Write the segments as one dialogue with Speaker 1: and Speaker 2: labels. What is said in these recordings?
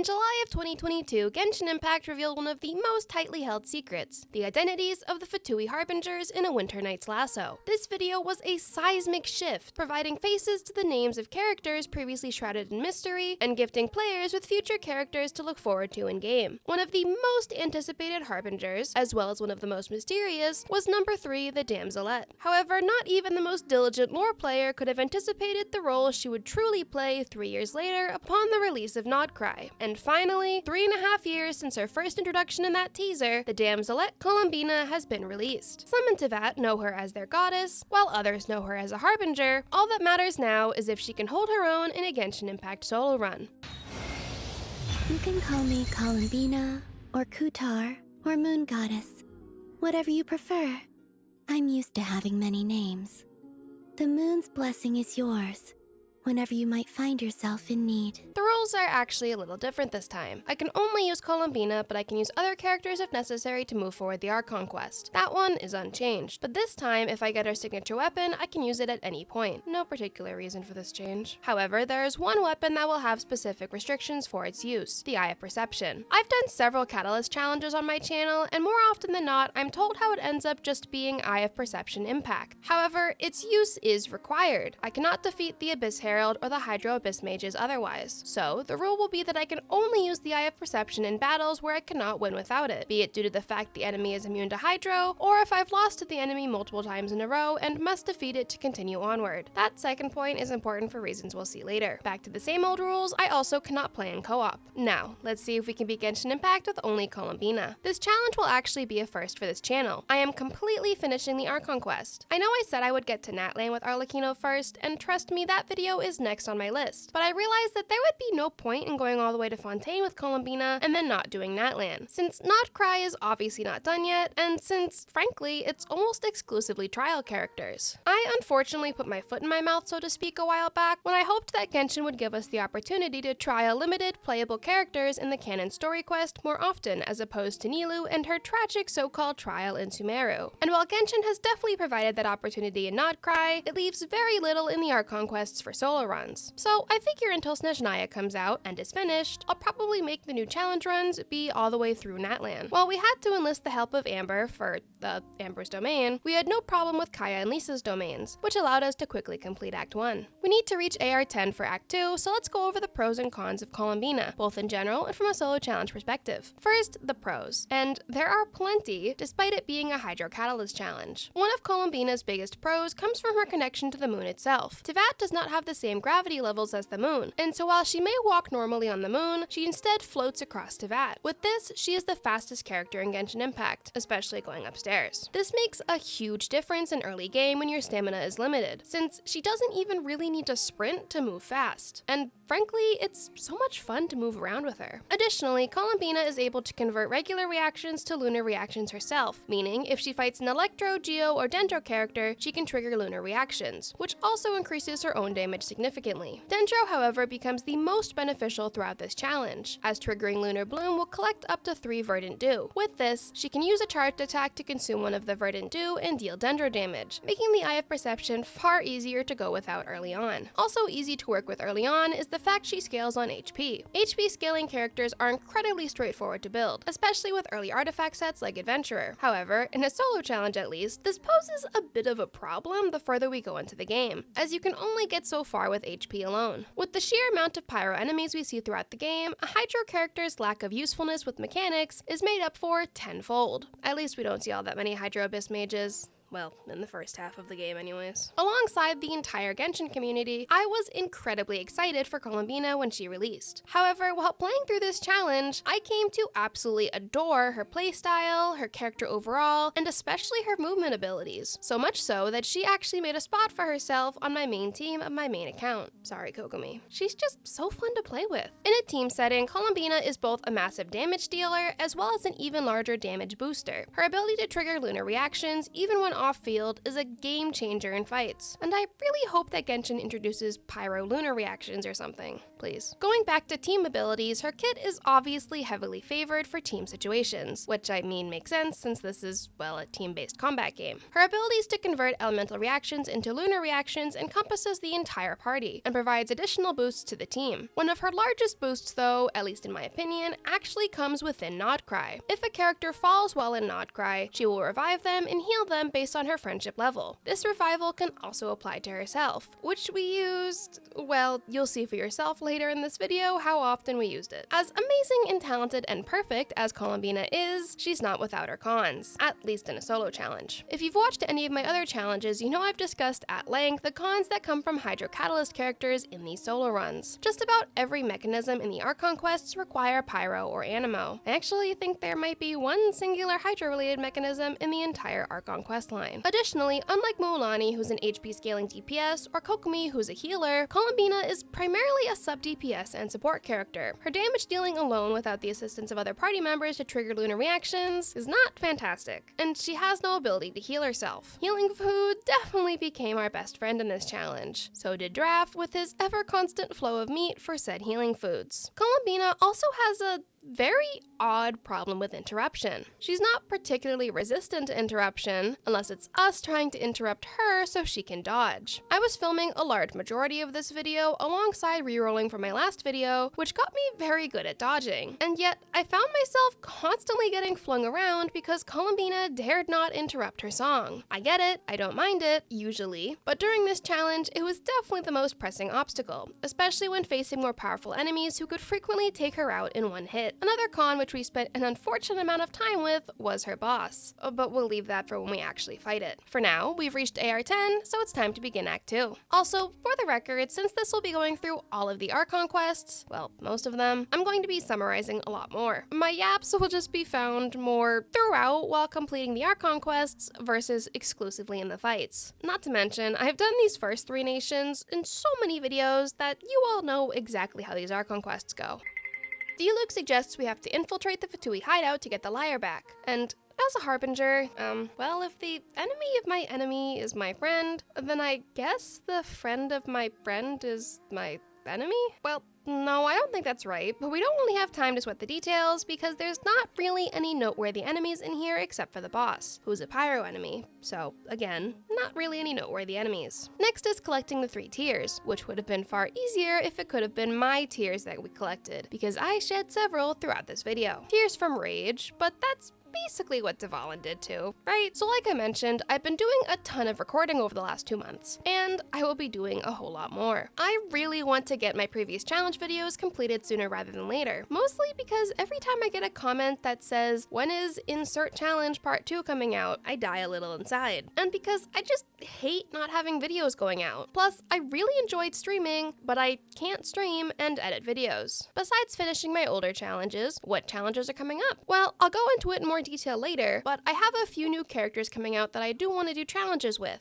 Speaker 1: In July of 2022, Genshin Impact revealed one of the most tightly held secrets, the identities of the Fatui Harbingers in a Winter Night's Lasso. This video was a seismic shift, providing faces to the names of characters previously shrouded in mystery, and gifting players with future characters to look forward to in-game. One of the most anticipated Harbingers, as well as one of the most mysterious, was number 3, the Damselette. However, not even the most diligent lore player could have anticipated the role she would truly play 3 years later upon the release of Notcry. And finally, 3.5 years since her first introduction in that teaser, the Damselette Columbina has been released. Some in Teyvat know her as their goddess, while others know her as a Harbinger. All that matters now is if she can hold her own in a Genshin Impact solo run.
Speaker 2: You can call me Columbina, or Kutar, or Moon Goddess. Whatever you prefer. I'm used to having many names. The moon's blessing is yours, whenever you might find yourself in need.
Speaker 1: The rules are actually a little different this time. I can only use Columbina, but I can use other characters if necessary to move forward the Archon quest. That one is unchanged, but this time, if I get her signature weapon, I can use it at any point. No particular reason for this change. However, there is one weapon that will have specific restrictions for its use, the Eye of Perception. I've done several Catalyst challenges on my channel, and more often than not, I'm told how it ends up just being Eye of Perception Impact. However, its use is required. I cannot defeat the Abyss Herald or the Hydro Abyss Mages otherwise. So, the rule will be that I can only use the Eye of Perception in battles where I cannot win without it, be it due to the fact the enemy is immune to Hydro, or if I've lost to the enemy multiple times in a row and must defeat it to continue onward. That second point is important for reasons we'll see later. Back to the same old rules, I also cannot play in co-op. Now, let's see if we can beat Genshin Impact with only Columbina. This challenge will actually be a first for this channel. I am completely finishing the Archon quest. I know I said I would get to Natlan with Arlecchino first, and trust me, that video is next on my list, but I realized that there would be no point in going all the way to Fontaine with Columbina and then not doing Natlan, since Notcry is obviously not done yet, and since, frankly, it's almost exclusively trial characters. I unfortunately put my foot in my mouth, so to speak, a while back when I hoped that Genshin would give us the opportunity to trial limited playable characters in the canon story quest more often, as opposed to Liyue and her tragic so-called trial in Sumeru. And while Genshin has definitely provided that opportunity in Notcry, it leaves very little in the Archon quests for solo runs. So I figure until Snezhnaya comes out and is finished, I'll probably make the new challenge runs be all the way through Natlan. While we had to enlist the help of Amber for the Amber's domain, we had no problem with Kaya and Lisa's domains, which allowed us to quickly complete Act 1. We need to reach AR 10 for Act 2, so let's go over the pros and cons of Columbina, both in general and from a solo challenge perspective. First, the pros. And there are plenty, despite it being a Hydro Catalyst challenge. One of Columbina's biggest pros comes from her connection to the moon itself. Teyvat does not have the same gravity levels as the moon, and so while she may walk normally on the moon, she instead floats across Teyvat. With this, she is the fastest character in Genshin Impact, especially going upstairs. This makes a huge difference in early game when your stamina is limited, since she doesn't even really need to sprint to move fast. And frankly, it's so much fun to move around with her. Additionally, Columbina is able to convert regular reactions to lunar reactions herself, meaning if she fights an Electro, Geo, or Dendro character, she can trigger lunar reactions, which also increases her own damage significantly. Dendro, however, becomes the most beneficial throughout this challenge, as triggering Lunar Bloom will collect up to 3 Verdant Dew. With this, she can use a charged attack to consume one of the Verdant Dew and deal Dendro damage, making the Eye of Perception far easier to go without early on. Also easy to work with early on is the fact she scales on HP. HP scaling characters are incredibly straightforward to build, especially with early artifact sets like Adventurer. However, in a solo challenge at least, this poses a bit of a problem the further we go into the game, as you can only get so far with HP alone. With the sheer amount of pyro enemies we see throughout the game, a Hydro character's lack of usefulness with mechanics is made up for tenfold. At least we don't see all that many Hydro Abyss Mages. Well, in the first half of the game anyways. Alongside the entire Genshin community, I was incredibly excited for Columbina when she released. However, while playing through this challenge, I came to absolutely adore her playstyle, her character overall, and especially her movement abilities. So much so that she actually made a spot for herself on my main team of my main account. Sorry, Kokomi. She's just so fun to play with. In a team setting, Columbina is both a massive damage dealer as well as an even larger damage booster. Her ability to trigger lunar reactions, even when off-field, is a game changer in fights, and I really hope that Genshin introduces pyro lunar reactions or something. please. Going back to team abilities, her kit is obviously heavily favored for team situations, which I mean makes sense since this is, well, a team-based combat game. Her abilities to convert elemental reactions into lunar reactions encompasses the entire party, and provides additional boosts to the team. One of her largest boosts though, at least in my opinion, actually comes within Nodcry. If a character falls while in Nodcry, she will revive them and heal them based on her friendship level. This revival can also apply to herself, which we used, well, you'll see for yourself later in this video how often we used it. As amazing and talented and perfect as Columbina is, she's not without her cons, at least in a solo challenge. If you've watched any of my other challenges, you know I've discussed at length the cons that come from Hydro Catalyst characters in these solo runs. Just about every mechanism in the Archon quests require Pyro or Animo. I actually think there might be one singular Hydro-related mechanism in the entire Archon quest line. Additionally, unlike Moulani, who's an HP scaling DPS, or Kokomi, who's a healer, Columbina is primarily a sub-DPS and support character. Her damage dealing alone without the assistance of other party members to trigger lunar reactions is not fantastic, and she has no ability to heal herself. Healing food definitely became our best friend in this challenge. So did Draft with his ever-constant flow of meat for said healing foods. Columbina also has a very odd problem with interruption. She's not particularly resistant to interruption, unless it's us trying to interrupt her so she can dodge. I was filming a large majority of this video alongside rerolling from my last video, which got me very good at dodging, and yet I found myself constantly getting flung around because Columbina dared not interrupt her song. I get it, I don't mind it, usually, but during this challenge it was definitely the most pressing obstacle, especially when facing more powerful enemies who could frequently take her out in one hit. Another con which we spent an unfortunate amount of time with was her boss, but we'll leave that for when we actually fight it. For now, we've reached AR 10, so it's time to begin Act 2. Also, for the record, since this will be going through all of the Archon quests, well, most of them, I'm going to be summarizing a lot more. My yaps will just be found more throughout while completing the Archon quests versus exclusively in the fights. Not to mention, I've done these first 3 nations in so many videos that you all know exactly how these Archon quests go. Diluc suggests we have to infiltrate the Fatui hideout to get the lyre back, and as a harbinger, well, if the enemy of my enemy is my friend, then I guess the friend of my friend is my enemy? Well, no, I don't think that's right, but we don't really have time to sweat the details because there's not really any noteworthy enemies in here except for the boss, who's a pyro enemy. So, again, not really any noteworthy enemies. Next is collecting the 3 tears, which would have been far easier if it could have been my tears that we collected, because I shed several throughout this video. Tears from rage, but that's basically what Dvalin did too, right? So like I mentioned, I've been doing a ton of recording over the last 2 months, and I will be doing a whole lot more. I really want to get my previous challenge videos completed sooner rather than later, mostly because every time I get a comment that says, when is insert challenge part 2 coming out, I die a little inside. And because I just hate not having videos going out. Plus, I really enjoyed streaming, but I can't stream and edit videos. Besides finishing my older challenges, what challenges are coming up? Well, I'll go into it in more detail later, but I have a few new characters coming out that I do want to do challenges with.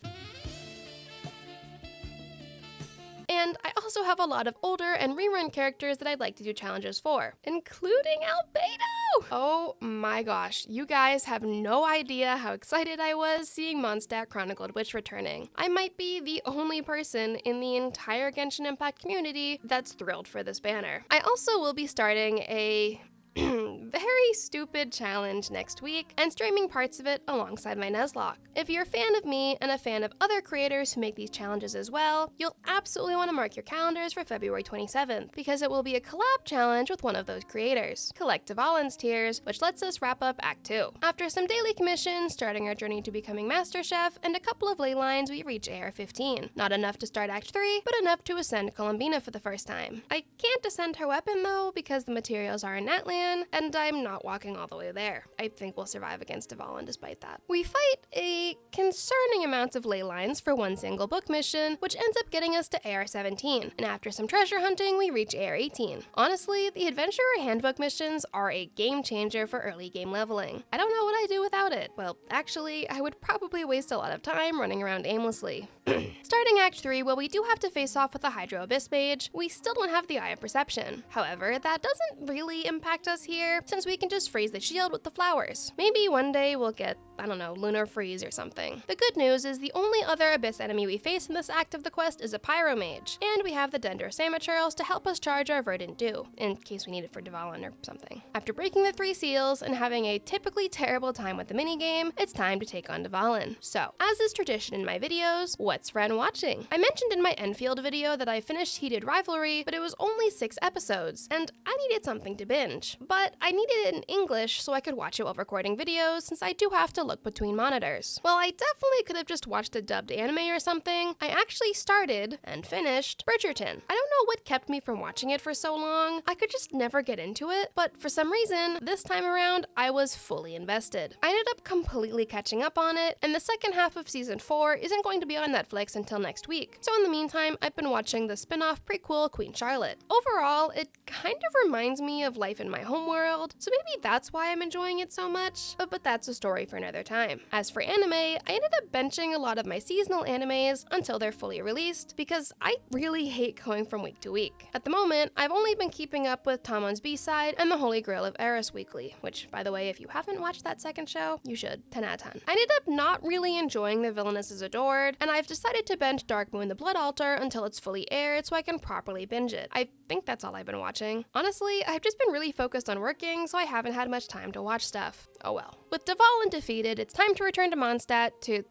Speaker 1: And I also have a lot of older and rerun characters that I'd like to do challenges for, including Albedo! Oh my gosh, you guys have no idea how excited I was seeing Mondstadt Chronicled Witch returning. I might be the only person in the entire Genshin Impact community that's thrilled for this banner. I also will be starting a very stupid challenge next week and streaming parts of it alongside my Nuzlocke. If you're a fan of me and a fan of other creators who make these challenges as well, you'll absolutely want to mark your calendars for February 27th because it will be a collab challenge with one of those creators. Collect Dvalin's tears, which lets us wrap up Act 2. After some daily commissions, starting our journey to becoming Master Chef, and a couple of ley lines, we reach AR 15. Not enough to start Act 3, but enough to ascend Columbina for the first time. I can't ascend her weapon though because the materials are in Natlan, and I'm not walking all the way there. I think we'll survive against Dvalin despite that. We fight a concerning amount of ley lines for one single book mission, which ends up getting us to AR 17, and after some treasure hunting, we reach AR 18. Honestly, the Adventurer Handbook missions are a game changer for early game leveling. I don't know what I'd do without it. Well, actually, I would probably waste a lot of time running around aimlessly. Starting Act 3, while we do have to face off with the Hydro Abyss mage, we still don't have the Eye of Perception. However, that doesn't really impact us here, since we can just freeze the shield with the flowers. Maybe one day we'll get I don't know, lunar freeze or something. The good news is the only other abyss enemy we face in this act of the quest is a pyromage, and we have the Dendro Sand materials to help us charge our verdant dew, in case we need it for Dvalin or something. After breaking the 3 seals and having a typically terrible time with the minigame, it's time to take on Dvalin. So, as is tradition in my videos, what's Ren watching? I mentioned in my Enfield video that I finished Heated Rivalry, but it was only 6 episodes, and I needed something to binge. But I needed it in English so I could watch it while recording videos, since I do have to look between monitors. Well, I definitely could have just watched a dubbed anime or something. I actually started and finished Bridgerton. I don't know what kept me from watching it for so long. I could just never get into it, but for some reason, this time around, I was fully invested. I ended up completely catching up on it, and the second half of season 4 isn't going to be on Netflix until next week. So in the meantime, I've been watching the spin-off prequel Queen Charlotte. Overall, it kind of reminds me of life in my homeworld, so maybe that's why I'm enjoying it so much, but that's a story for another time. As for anime, I ended up benching a lot of my seasonal animes until they're fully released, because I really hate going from week to week. At the moment, I've only been keeping up with Tamon's B-side and the Holy Grail of Eris weekly, which, by the way, if you haven't watched that second show, you should. 10 out of 10. I ended up not really enjoying The Villainess is Adored, and I've decided to bench Dark Moon the Blood Altar until it's fully aired so I can properly binge it. I think that's all I've been watching. Honestly, I've just been really focused on working, so I haven't had much time to watch stuff. Oh well. With Dvalin defeated, it's time to return to Mondstadt to...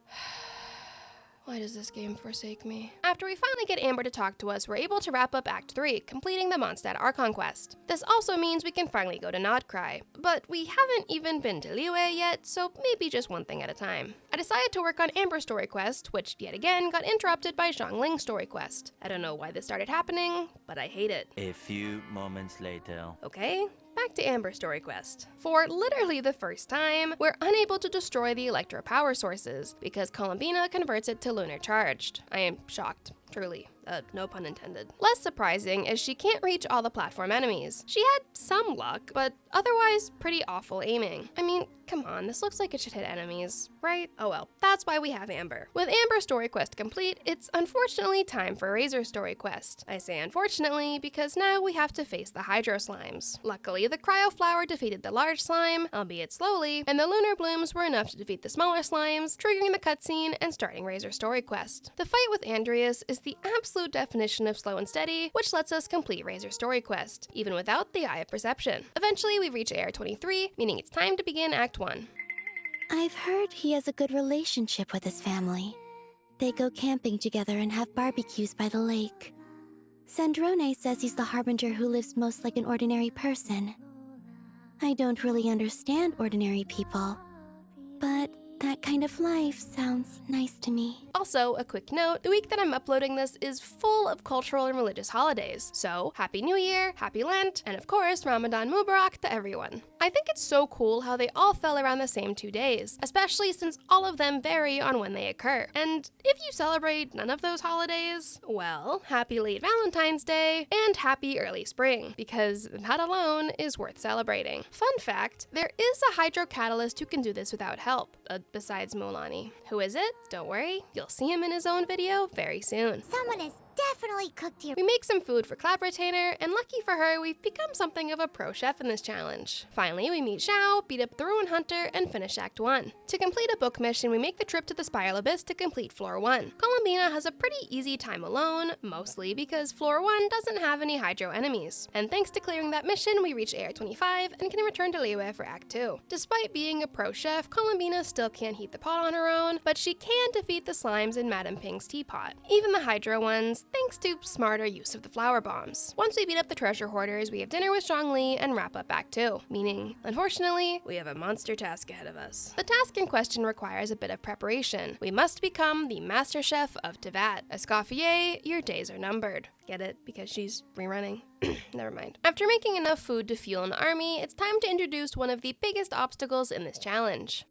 Speaker 1: Why does this game forsake me? After we finally get Amber to talk to us, we're able to wrap up Act 3, completing the Mondstadt Archon quest. This also means we can finally go to Nodcry, but we haven't even been to Liyue yet, so maybe just one thing at a time. I decided to work on Amber's story quest, which yet again got interrupted by Zhongling's story quest. I don't know why this started happening, but I hate it.
Speaker 3: A few moments later.
Speaker 1: Okay. Back to Amber's story quest. For literally the first time, we're unable to destroy the Electro power sources because Columbina converts it to lunar charged. I am shocked, truly. No pun intended. Less surprising is she can't reach all the platform enemies. She had some luck, but otherwise pretty awful aiming. I mean, come on, this looks like it should hit enemies, right? Oh well, that's why we have Amber. With Amber's story quest complete, it's unfortunately time for Razor's story quest. I say unfortunately because now we have to face the Hydro Slimes. Luckily, the Cryo Flower defeated the large slime, albeit slowly, and the Lunar Blooms were enough to defeat the smaller slimes, triggering the cutscene and starting Razor's story quest. The fight with Andreas is the absolute definition of slow and steady, which lets us complete Razor's story quest, even without the Eye of Perception. Eventually, we reach AR 23, meaning it's time to begin Act 1.
Speaker 2: I've heard he has a good relationship with his family. They go camping together and have barbecues by the lake. Sandrone says he's the harbinger who lives most like an ordinary person. I don't really understand ordinary people, but that kind of life sounds nice to me.
Speaker 1: Also, a quick note, the week that I'm uploading this is full of cultural and religious holidays. So, Happy New Year, Happy Lent, and of course, Ramadan Mubarak to everyone. I think it's so cool how they all fell around the same 2 days, especially since all of them vary on when they occur. And if you celebrate none of those holidays, well, happy late Valentine's Day and happy early spring, because that alone is worth celebrating. Fun fact, there is a Hydro Catalyst who can do this without help. Besides Mulani. Who is it? Don't worry, you'll see him in his own video very soon.
Speaker 4: Someone has definitely cooked your...
Speaker 1: We make some food for Cloud Retainer, and lucky for her, we've become something of a pro chef in this challenge. Finally, we meet Xiao, beat up the Ruin Hunter, and finish Act 1. To complete a book mission, we make the trip to the Spiral Abyss to complete Floor 1. Columbina has a pretty easy time alone, mostly because Floor 1 doesn't have any Hydro enemies. And thanks to clearing that mission, we reach AR 25 and can return to Liyue for Act 2. Despite being a pro chef, Columbina still can't heat the pot on her own, but she can defeat the slimes in Madame Ping's teapot. Even the Hydro ones, thanks to smarter use of the flower bombs. Once we beat up the treasure hoarders, we have dinner with Zhongli and wrap up Act 2, meaning, unfortunately, we have a monster task ahead of us. The task in question requires a bit of preparation. We must become the Master Chef of Tevat. Escoffier, your days are numbered. Get it? Because she's rerunning. Never mind. After making enough food to fuel an army, it's time to introduce one of the biggest obstacles in this challenge.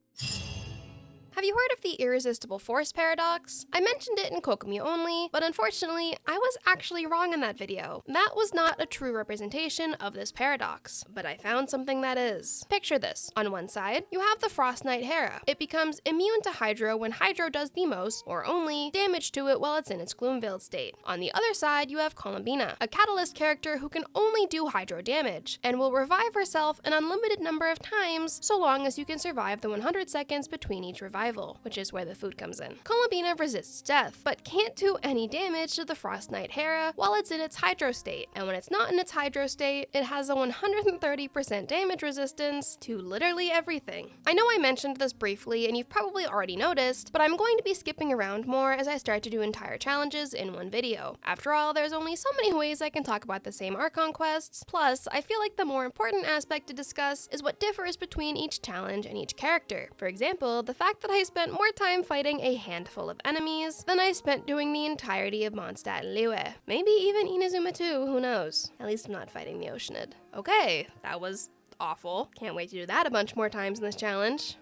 Speaker 1: Have you heard of the irresistible force paradox? I mentioned it in Kokomi only, but unfortunately, I was actually wrong in that video. That was not a true representation of this paradox, but I found something that is. Picture this. On one side, you have the Frost Knight Hera. It becomes immune to Hydro when Hydro does the most, or only, damage to it while it's in its Gloomveiled state. On the other side, you have Columbina, a Catalyst character who can only do Hydro damage, and will revive herself an unlimited number of times so long as you can survive the 100 seconds between each revival, which is where the food comes in. Columbina resists death, but can't do any damage to the Frost Knight Hera while it's in its Hydro state, and when it's not in its Hydro state, it has a 130% damage resistance to literally everything. I know I mentioned this briefly and you've probably already noticed, but I'm going to be skipping around more as I start to do entire challenges in one video. After all, there's only so many ways I can talk about the same Archon quests, plus I feel like the more important aspect to discuss is what differs between each challenge and each character. For example, the fact that I spent more time fighting a handful of enemies than I spent doing the entirety of Mondstadt and Liyue. Maybe even Inazuma too, who knows? At least I'm not fighting the Oceanid. Okay, that was awful. Can't wait to do that a bunch more times in this challenge.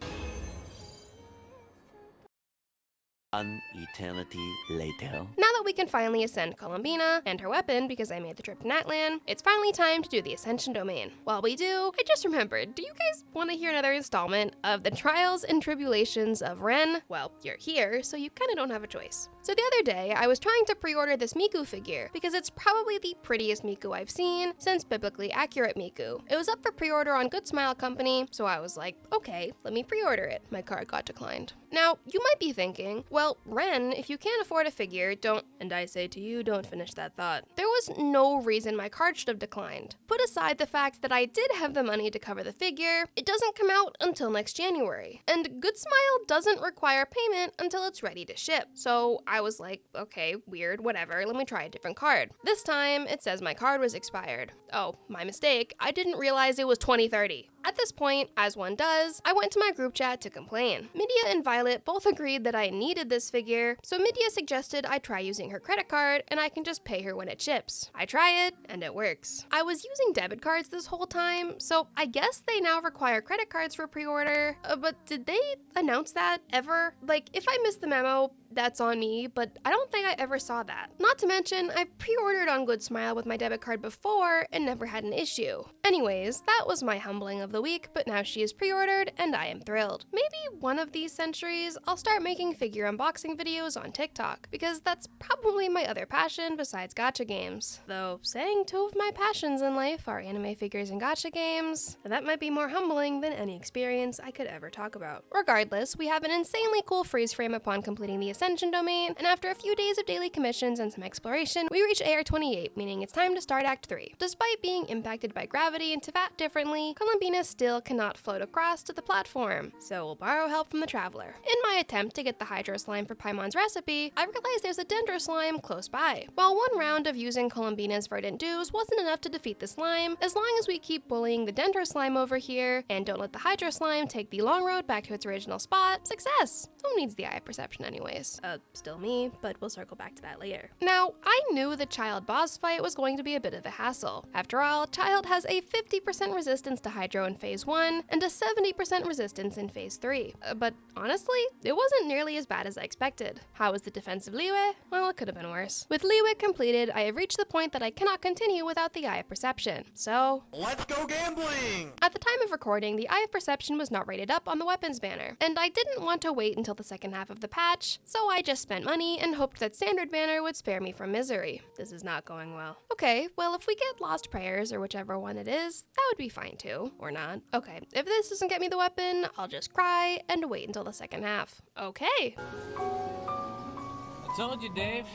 Speaker 3: An eternity later.
Speaker 1: Now that we can finally ascend Columbina and her weapon because I made the trip to Natlan, it's finally time to do the Ascension Domain. While we do, I just remembered, do you guys want to hear another installment of the Trials and Tribulations of Ren? Well, you're here, so you kind of don't have a choice. So the other day, I was trying to pre-order this Miku figure because it's probably the prettiest Miku I've seen since Biblically Accurate Miku. It was up for pre-order on Good Smile Company, so I was like, okay, let me pre-order it. My card got declined. Now, you might be thinking, well, Ren, if you can't afford a figure, don't, and I say to you, don't finish that thought. There was no reason my card should have declined. Put aside the fact that I did have the money to cover the figure, it doesn't come out until next January. And Good Smile doesn't require payment until it's ready to ship. So I was like, okay, weird, whatever, let me try a different card. This time, it says my card was expired. Oh, my mistake, I didn't realize it was 2030. At this point, as one does, I went to my group chat to complain. Midea and Violet both agreed that I needed this figure, so Midea suggested I try using her credit card and I can just pay her when it ships. I try it, and it works. I was using debit cards this whole time, so I guess they now require credit cards for pre-order, but did they announce that ever? Like, if I missed the memo, that's on me, but I don't think I ever saw that. Not to mention, I've pre-ordered on Good Smile with my debit card before and never had an issue. Anyways, that was my humbling of the week, but now she is pre-ordered and I am thrilled. Maybe one of these centuries, I'll start making figure unboxing videos on TikTok, because that's probably my other passion besides gacha games. Though, saying two of my passions in life are anime figures and gacha games, that might be more humbling than any experience I could ever talk about. Regardless, we have an insanely cool freeze frame upon completing the Ascension Domain, and after a few days of daily commissions and some exploration, we reach AR28, meaning it's time to start Act 3. Despite being impacted by gravity and Teyvat differently, Columbina still cannot float across to the platform, so we'll borrow help from the Traveler. In my attempt to get the Hydro Slime for Paimon's recipe, I realized there's a Dendro Slime close by. While one round of using Columbina's Verdant Dews wasn't enough to defeat the slime, as long as we keep bullying the Dendro Slime over here, and don't let the Hydro Slime take the long road back to its original spot, success! Who needs the Eye of Perception anyways? Still me, but we'll circle back to that later. Now, I knew the Child boss fight was going to be a bit of a hassle. After all, Child has a 50% resistance to Hydro in Phase 1, and a 70% resistance in Phase 3. But honestly, it wasn't nearly as bad as I expected. How was the defense of Liyue? Well, it could have been worse. With Liyue completed, I have reached the point that I cannot continue without the Eye of Perception. So,
Speaker 5: let's go gambling!
Speaker 1: At the time of recording, the Eye of Perception was not rated up on the weapons banner, and I didn't want to wait until the second half of the patch, so I just spent money and hoped that Standard Banner would spare me from misery. This is not going well. Okay, well, if we get Lost Prayers or whichever one it is, that would be fine too, or not. Okay, if this doesn't get me the weapon, I'll just cry and wait until the second half. Okay.
Speaker 6: I told you, Dave.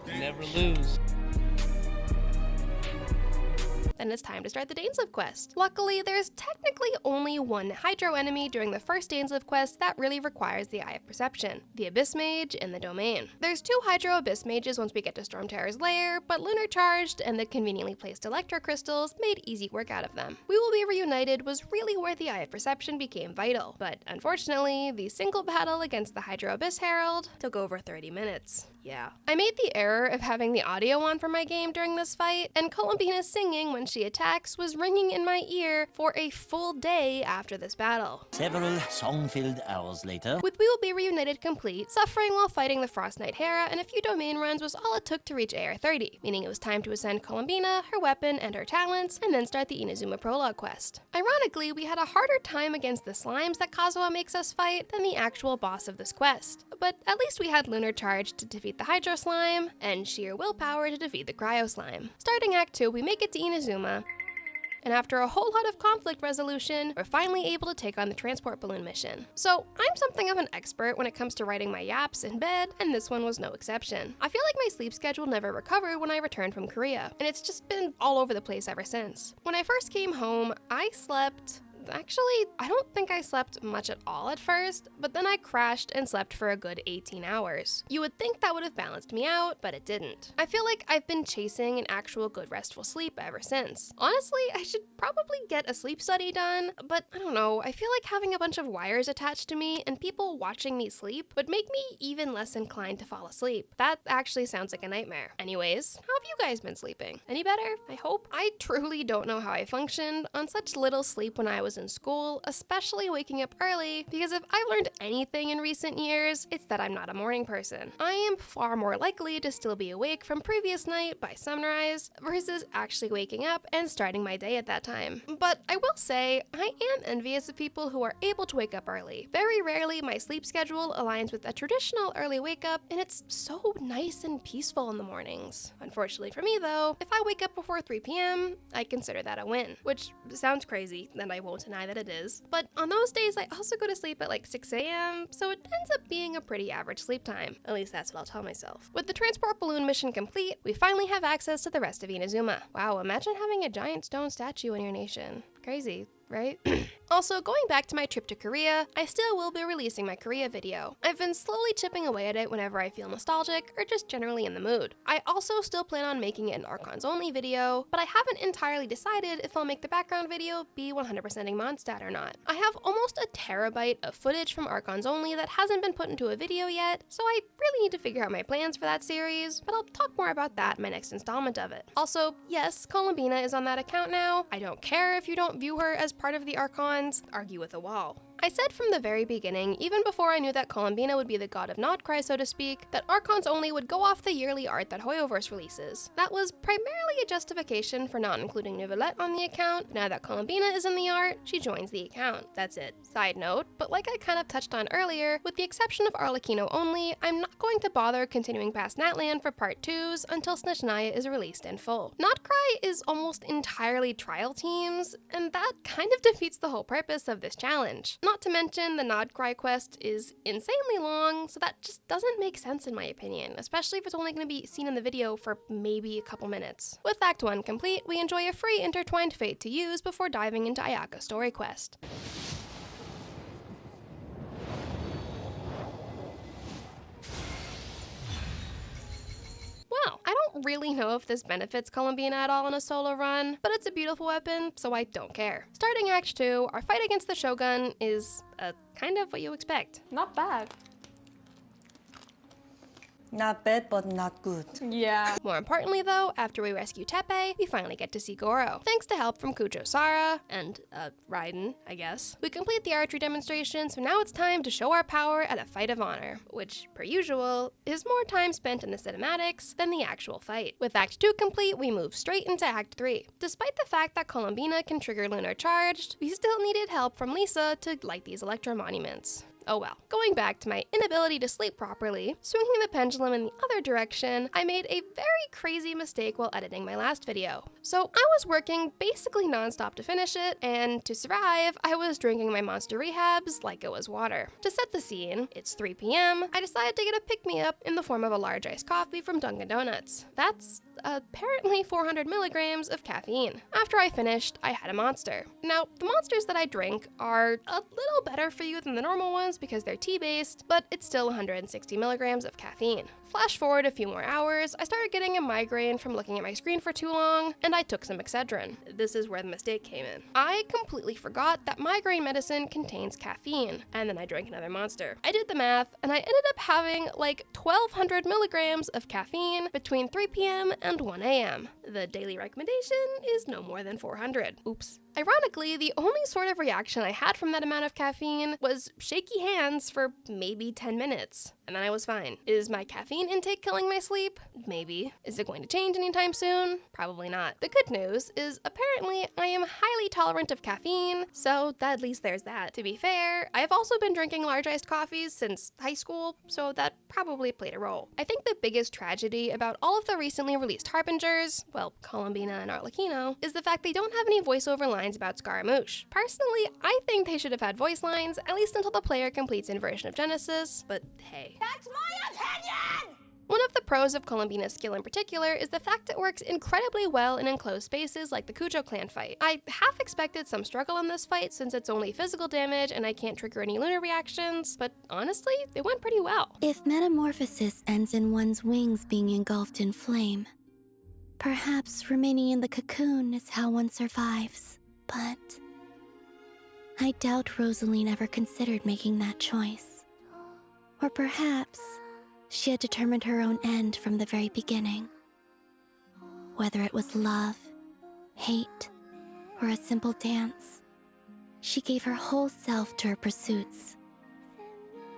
Speaker 6: Never lose.
Speaker 1: Then it's time to start the Dain's quest. Luckily, there's technically only one Hydro enemy during the first Dain's quest that really requires the Eye of Perception, the Abyss Mage in the Domain. There's two Hydro Abyss Mages once we get to Storm Terror's lair, but Lunar Charged and the conveniently placed Electro Crystals made easy work out of them. We Will Be Reunited was really where the Eye of Perception became vital, but unfortunately, the single battle against the Hydro Abyss Herald took over 30 minutes. Yeah. I made the error of having the audio on for my game during this fight, and Columbina singing when when she attacks was ringing in my ear for a full day after this battle.
Speaker 3: Several song-filled hours later.
Speaker 1: With We Will Be Reunited complete, suffering while fighting the Frost Knight Hera and a few domain runs was all it took to reach AR 30, meaning it was time to ascend Columbina, her weapon, and her talents, and then start the Inazuma prologue quest. Ironically, we had a harder time against the slimes that Kazuha makes us fight than the actual boss of this quest, but at least we had Lunar Charge to defeat the Hydro Slime, and sheer willpower to defeat the Cryo Slime. Starting Act 2, we make it to Inazuma, and after a whole lot of conflict resolution, we're finally able to take on the transport balloon mission. So I'm something of an expert when it comes to writing my yaps in bed, and this one was no exception. I feel like my sleep schedule never recovered when I returned from Korea, and it's just been all over the place ever since. When I first came home, I slept... Actually, I don't think I slept much at all at first, but then I crashed and slept for a good 18 hours. You would think that would have balanced me out, but it didn't. I feel like I've been chasing an actual good restful sleep ever since. Honestly, I should probably get a sleep study done, but I don't know, I feel like having a bunch of wires attached to me and people watching me sleep would make me even less inclined to fall asleep. That actually sounds like a nightmare. Anyways, how have you guys been sleeping? Any better? I hope. I truly don't know how I functioned on such little sleep when I was in school, especially waking up early, because if I've learned anything in recent years, it's that I'm not a morning person. I am far more likely to still be awake from previous night by sunrise versus actually waking up and starting my day at that time. But I will say, I am envious of people who are able to wake up early. Very rarely my sleep schedule aligns with a traditional early wake up, and it's so nice and peaceful in the mornings. Unfortunately for me though, if I wake up before 3 p.m., I consider that a win, which sounds crazy, and I won't deny that it is. But on those days, I also go to sleep at like 6 a.m., so it ends up being a pretty average sleep time. At least that's what I'll tell myself. With the transport balloon mission complete, we finally have access to the rest of Inazuma. Wow, imagine having a giant stone statue in your nation. Crazy, right? Also, going back to my trip to Korea, I still will be releasing my Korea video. I've been slowly chipping away at it whenever I feel nostalgic or just generally in the mood. I also still plan on making it an Archons only video, but I haven't entirely decided if I'll make the background video be 100%ing Mondstadt or not. I have almost a terabyte of footage from Archons only that hasn't been put into a video yet, so I really need to figure out my plans for that series, but I'll talk more about that in my next installment of it. Also, yes, Columbina is on that account now. I don't care if you don't view her as part of the Archons. Argue with a wall. I said from the very beginning, even before I knew that Columbina would be the god of not cry, so to speak, that Archons only would go off the yearly art that Hoyoverse releases. That was primarily a justification for not including Novelette on the account. Now that Columbina is in the art, she joins the account. That's it. Side note, but like I kind of touched on earlier, with the exception of Arlecchino only, I'm not going to bother continuing past Natlan for part 2s until Snezhnaya is released in full. Not Cry is almost entirely trial teams, and that kind of defeats the whole purpose of this challenge. Not to mention, the Nod Cry quest is insanely long, so that just doesn't make sense in my opinion, especially if it's only going to be seen in the video for maybe a couple minutes. With Act 1 complete, we enjoy a free intertwined fate to use before diving into Ayaka's story quest. Well, I don't really know if this benefits Columbina at all in a solo run, but it's a beautiful weapon, so I don't care. Starting Act 2, our fight against the Shogun is kind of what you expect.
Speaker 7: Not bad.
Speaker 8: Not bad, but not good.
Speaker 7: Yeah.
Speaker 1: More importantly though, after we rescue Teppei, we finally get to see Goro. Thanks to help from Kujo Sara, and Raiden, I guess. We complete the archery demonstration, so now it's time to show our power at a fight of honor, which, per usual, is more time spent in the cinematics than the actual fight. With Act 2 complete, we move straight into Act 3. Despite the fact that Columbina can trigger Lunar Charged, we still needed help from Lisa to light these electro monuments. Oh well. Going back to my inability to sleep properly, swinging the pendulum in the other direction, I made a very crazy mistake while editing my last video. So I was working basically non-stop to finish it, and to survive, I was drinking my Monster Rehabs like it was water. To set the scene, it's 3 p.m., I decided to get a pick-me-up in the form of a large iced coffee from Dunkin' Donuts. That's apparently 400 milligrams of caffeine. After I finished, I had a monster. Now, the monsters that I drink are a little better for you than the normal ones because they're tea-based, but it's still 160 milligrams of caffeine. Flash forward a few more hours, I started getting a migraine from looking at my screen for too long, and I took some Excedrin. This is where the mistake came in. I completely forgot that migraine medicine contains caffeine, and then I drank another monster. I did the math, and I ended up having like 1,200 milligrams of caffeine between 3 p.m. and 1 a.m. The daily recommendation is no more than 400. Oops. Ironically, the only sort of reaction I had from that amount of caffeine was shaky hands for maybe 10 minutes. And then I was fine. Is my caffeine intake killing my sleep? Maybe. Is it going to change anytime soon? Probably not. The good news is apparently I am highly tolerant of caffeine, so at least there's that. To be fair, I've also been drinking large iced coffees since high school, so that probably played a role. I think the biggest tragedy about all of the recently released Harbingers, well, Columbina and Arlecchino, is the fact they don't have any voiceover lines about Scaramouche. Personally, I think they should have had voice lines, at least until the player completes Inversion of Genesis, but hey.
Speaker 4: That's my opinion!
Speaker 1: One of the pros of Columbina's skill in particular is the fact it works incredibly well in enclosed spaces like the Cujo clan fight. I half expected some struggle in this fight since it's only physical damage and I can't trigger any lunar reactions, but honestly, it went pretty well.
Speaker 2: If metamorphosis ends in one's wings being engulfed in flame, perhaps remaining in the cocoon is how one survives. But I doubt Rosaline ever considered making that choice. Or perhaps she had determined her own end from the very beginning. Whether it was love, hate, or a simple dance, she gave her whole self to her pursuits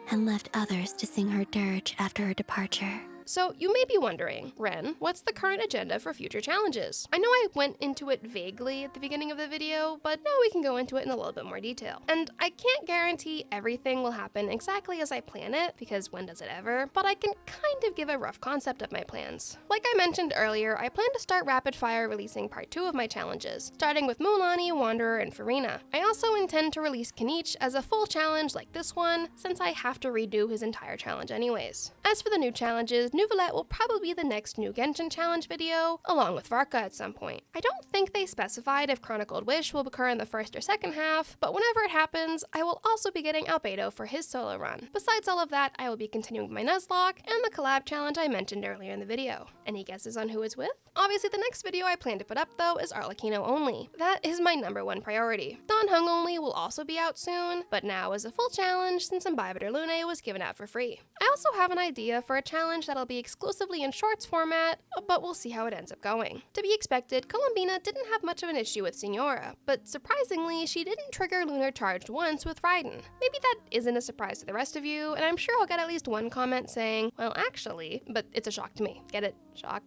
Speaker 2: and left others to sing her dirge after her departure.
Speaker 1: So you may be wondering, Ren, what's the current agenda for future challenges? I know I went into it vaguely at the beginning of the video, but now we can go into it in a little bit more detail. And I can't guarantee everything will happen exactly as I plan it, because when does it ever? But I can kind of give a rough concept of my plans. Like I mentioned earlier, I plan to start rapid fire releasing part 2 of my challenges, starting with Mulan, Wanderer, and Farina. I also intend to release Kanich as a full challenge like this one, since I have to redo his entire challenge anyways. As for the new challenges, Neuvillette will probably be the next new Genshin challenge video, along with Varka at some point. I don't think they specified if Chronicled Wish will occur in the first or second half, but whenever it happens, I will also be getting Albedo for his solo run. Besides all of that, I will be continuing my Nuzlocke and the collab challenge I mentioned earlier in the video. Any guesses on who it's with? Obviously, the next video I plan to put up, though, is Arlecchino only. That is my #1 priority. Dan Heng only will also be out soon, but now is a full challenge since Imbibed Lune was given out for free. I also have an idea for a challenge that'll be exclusively in shorts format, but we'll see how it ends up going. To be expected, Columbina didn't have much of an issue with Signora, but surprisingly, she didn't trigger Lunar Charged once with Raiden. Maybe that isn't a surprise to the rest of you, and I'm sure I'll get at least one comment saying, well, actually, but it's a shock to me. Get it? Shock?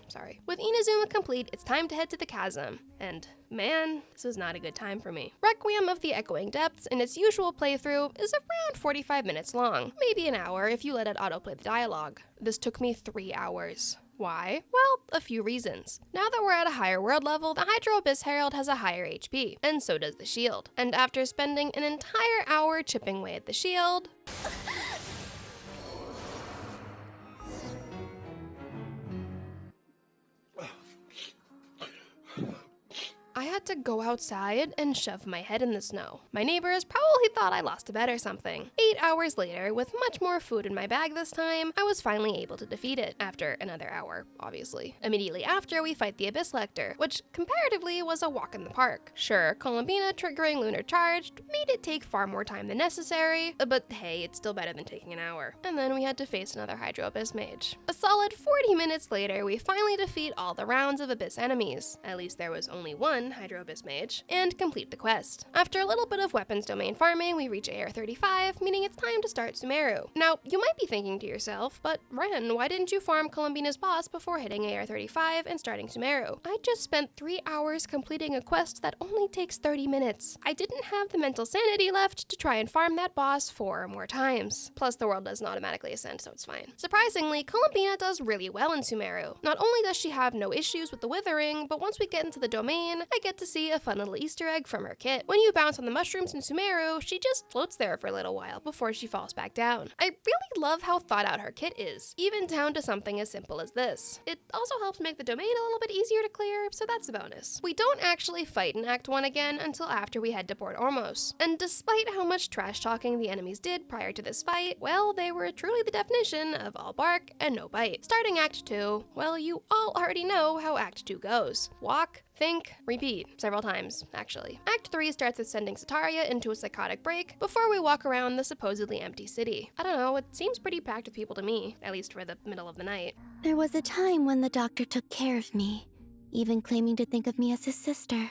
Speaker 1: Sorry. With Inazuma complete, it's time to head to the chasm. And man, this was not a good time for me. Requiem of the Echoing Depths in its usual playthrough is around 45 minutes long, maybe an hour if you let it autoplay the dialogue. This took me 3 hours. Why? Well, a few reasons. Now that we're at a higher world level, the Hydro Abyss Herald has a higher HP, and so does the shield. And after spending an entire hour chipping away at the shield, I had to go outside and shove my head in the snow. My neighbors probably thought I lost a bet or something. 8 hours later, with much more food in my bag this time, I was finally able to defeat it, after another hour, obviously. Immediately after, we fight the Abyss Lector, which comparatively was a walk in the park. Sure, Columbina triggering Lunar Charged made it take far more time than necessary, but hey, it's still better than taking an hour. And then we had to face another Hydro Abyss Mage. A solid 40 minutes later, we finally defeat all the rounds of Abyss enemies. At least there was only one Hydro Abyss Mage, and complete the quest. After a little bit of weapons domain farming, we reach AR 35, meaning it's time to start Sumeru. Now, you might be thinking to yourself, but Ren, why didn't you farm Columbina's boss before hitting AR 35 and starting Sumeru? I just spent 3 hours completing a quest that only takes 30 minutes. I didn't have the mental sanity left to try and farm that boss 4 more times. Plus, the world doesn't automatically ascend, so it's fine. Surprisingly, Columbina does really well in Sumeru. Not only does she have no issues with the withering, but once we get into the domain, I get get to see a fun little Easter egg from her kit. When you bounce on the mushrooms in Sumeru, she just floats there for a little while before she falls back down. I really love how thought out her kit is, even down to something as simple as this. It also helps make the domain a little bit easier to clear, so that's a bonus. We don't actually fight in Act 1 again until after we head to Port Ormos. And despite how much trash talking the enemies did prior to this fight, well, they were truly the definition of all bark and no bite. Starting Act 2, well, you all already know how Act 2 goes. Walk, think, repeat, several times, actually. Act 3 starts with sending Sataria into a psychotic break before we walk around the supposedly empty city. I don't know, it seems pretty packed with people to me, at least for the middle of the night.
Speaker 2: There was a time when the doctor took care of me, even claiming to think of me as his sister.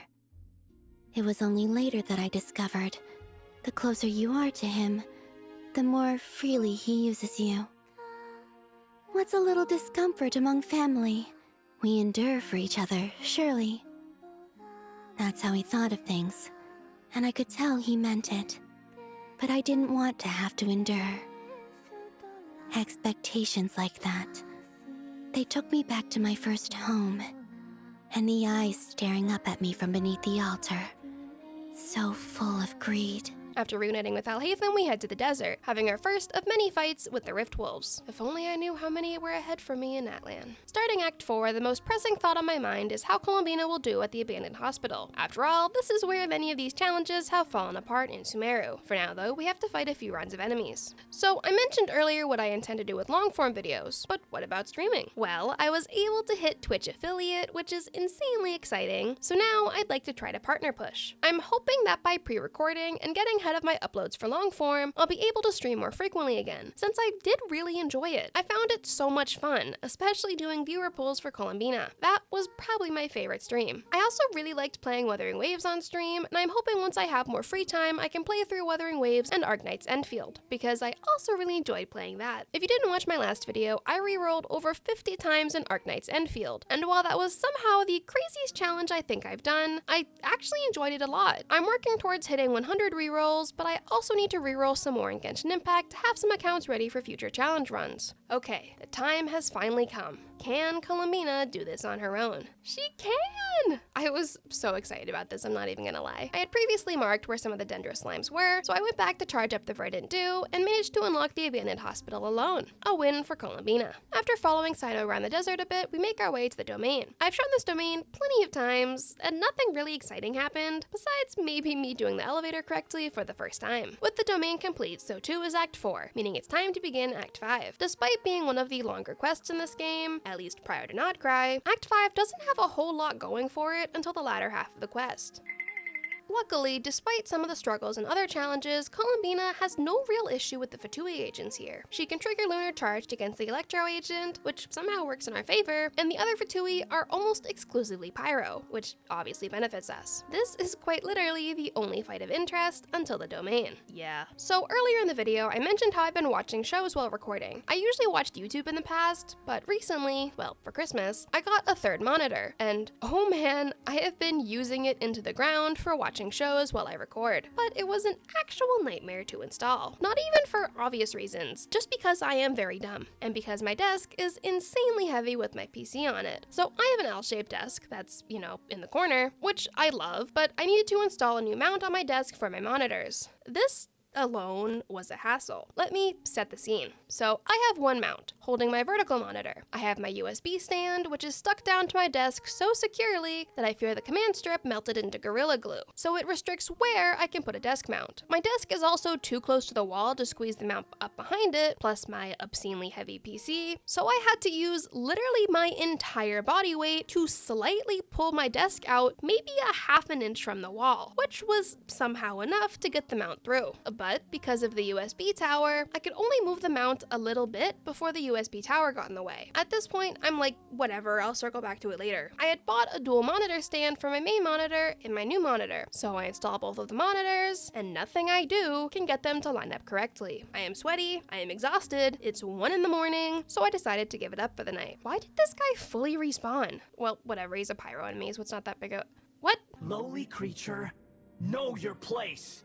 Speaker 2: It was only later that I discovered, the closer you are to him, the more freely he uses you. What's a little discomfort among family? We endure for each other, surely. That's how he thought of things, and I could tell he meant it. But I didn't want to have to endure expectations like that. They took me back to my first home, and the eyes staring up at me from beneath the altar, so full of greed.
Speaker 1: After reuniting with Alhaitham, we head to the desert, having our first of many fights with the Rift Wolves. If only I knew how many were ahead from me in Natlan. Starting Act 4, the most pressing thought on my mind is how Columbina will do at the abandoned hospital. After all, this is where many of these challenges have fallen apart in Sumeru. For now though, we have to fight a few runs of enemies. So I mentioned earlier what I intend to do with long-form videos, but what about streaming? Well, I was able to hit Twitch affiliate, which is insanely exciting, so now I'd like to try to partner push. I'm hoping that by pre-recording and getting ahead of my uploads for long form, I'll be able to stream more frequently again, since I did really enjoy it. I found it so much fun, especially doing viewer polls for Columbina. That was probably my favorite stream. I also really liked playing Wuthering Waves on stream, and I'm hoping once I have more free time, I can play through Wuthering Waves and Arknight's Endfield, because I also really enjoyed playing that. If you didn't watch my last video, I re-rolled over 50 times in Arknight's Endfield, and while that was somehow the craziest challenge I think I've done, I actually enjoyed it a lot. I'm working towards hitting 100 re-rolls, but I also need to reroll some more in Genshin Impact to have some accounts ready for future challenge runs. Okay, the time has finally come. Can Columbina do this on her own? She can! I was so excited about this, I'm not even gonna lie. I had previously marked where some of the Dendro slimes were, so I went back to charge up the Verdant Dew and managed to unlock the abandoned hospital alone. A win for Columbina. After following Sino around the desert a bit, we make our way to the domain. I've shown this domain plenty of times, and nothing really exciting happened, besides maybe me doing the elevator correctly for the first time. With the domain complete, so too is Act 4, meaning it's time to begin Act 5. Despite being one of the longer quests in this game, at least prior to Not Cry, Act 5 doesn't have a whole lot going for it until the latter half of the quest. Luckily, despite some of the struggles and other challenges, Columbina has no real issue with the Fatui agents here. She can trigger Lunar Charged against the Electro agent, which somehow works in our favor, and the other Fatui are almost exclusively Pyro, which obviously benefits us. This is quite literally the only fight of interest until the domain. Yeah. So earlier in the video, I mentioned how I've been watching shows while recording. I usually watched YouTube in the past, but recently, well, for Christmas, I got a third monitor, and oh man, I have been using it into the ground for watching shows while I record, but it was an actual nightmare to install. Not even for obvious reasons, just because I am very dumb, and because my desk is insanely heavy with my PC on it. So I have an L-shaped desk that's, you know, in the corner, which I love, but I needed to install a new mount on my desk for my monitors. This alone was a hassle. Let me set the scene. So I have one mount, holding my vertical monitor. I have my USB stand, which is stuck down to my desk so securely that I fear the command strip melted into Gorilla Glue, so it restricts where I can put a desk mount. My desk is also too close to the wall to squeeze the mount up behind it, plus my obscenely heavy PC, so I had to use literally my entire body weight to slightly pull my desk out maybe a half an inch from the wall, which was somehow enough to get the mount through. But because of the USB tower, I could only move the mount a little bit before the USB tower got in the way. At this point, I'm like, whatever, I'll circle back to it later. I had bought a dual monitor stand for my main monitor in my new monitor, so I install both of the monitors, and nothing I do can get them to line up correctly. I am sweaty, I am exhausted, it's 1 in the morning, so I decided to give it up for the night. Why did this guy fully respawn? Well, whatever, he's a pyro enemy, so it's not that big a... What?
Speaker 5: Lowly creature, know your place.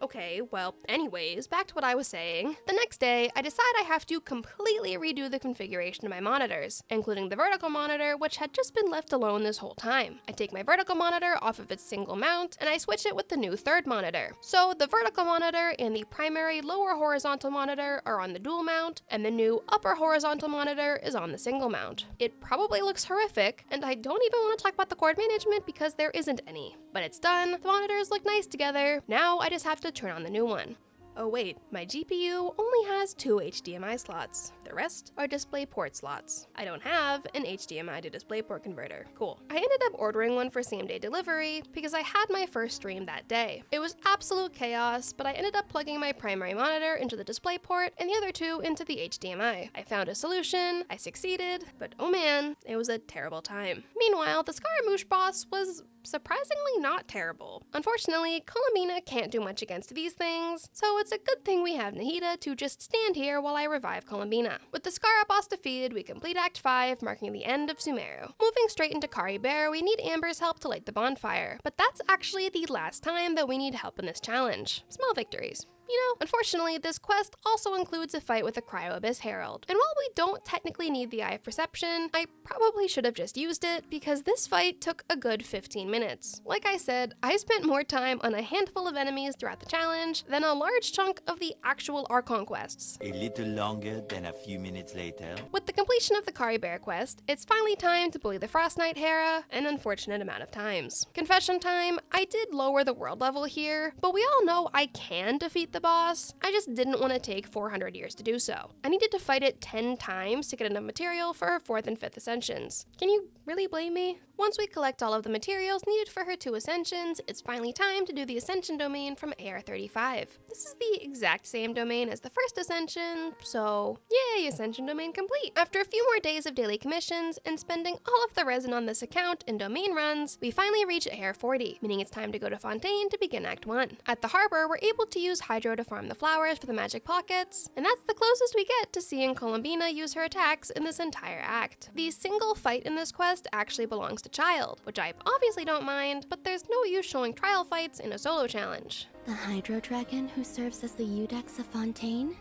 Speaker 1: Okay, well, anyways, back to what I was saying. The next day, I decide I have to completely redo the configuration of my monitors, including the vertical monitor, which had just been left alone this whole time. I take my vertical monitor off of its single mount, and I switch it with the new third monitor. So the vertical monitor and the primary lower horizontal monitor are on the dual mount, and the new upper horizontal monitor is on the single mount. It probably looks horrific, and I don't even want to talk about the cord management because there isn't any. But it's done, the monitors look nice together, now I just have to turn on the new one. Oh wait, my GPU only has 2 HDMI slots. The rest are DisplayPort slots. I don't have an HDMI to DisplayPort converter. Cool. I ended up ordering one for same-day delivery because I had my first stream that day. It was absolute chaos, but I ended up plugging my primary monitor into the DisplayPort and the other two into the HDMI. I found a solution, I succeeded, but oh man, it was a terrible time. Meanwhile, the Scaramouche boss was surprisingly not terrible. Unfortunately, Columbina can't do much against these things, so it's a good thing we have Nahida to just stand here while I revive Columbina. With the Scara boss defeated, we complete Act 5, marking the end of Sumeru. Moving straight into Kari Bear, we need Amber's help to light the bonfire, but that's actually the last time that we need help in this challenge. Small victories. You know, unfortunately, this quest also includes a fight with a Cryo Abyss Herald, and while we don't technically need the Eye of Perception, I probably should have just used it because this fight took a good 15 minutes. Like I said, I spent more time on a handful of enemies throughout the challenge than a large chunk of the actual Archon quests.
Speaker 3: A little longer than a few minutes later.
Speaker 1: With the completion of the Kari Bear quest, it's finally time to bully the Frost Knight Hera an unfortunate amount of times. Confession time, I did lower the world level here, but we all know I can defeat the boss. I just didn't want to take 400 years to do so. I needed to fight it 10 times to get enough material for her 4th and 5th ascensions. Can you really blame me? Once we collect all of the materials needed for her 2 ascensions, it's finally time to do the ascension domain from AR35. This is the exact same domain as the first ascension, so yay, ascension domain complete. After a few more days of daily commissions and spending all of the resin on this account in domain runs, we finally reach AR40, meaning it's time to go to Fontaine to begin Act 1. At the harbor, we're able to use Hydro to farm the flowers for the magic pockets, and that's the closest we get to seeing Columbina use her attacks in this entire act. The single fight in this quest actually belongs to Child, which I obviously don't mind, but there's no use showing trial fights in a solo challenge.
Speaker 2: The Hydro Dragon who serves as the Udex of Fontaine?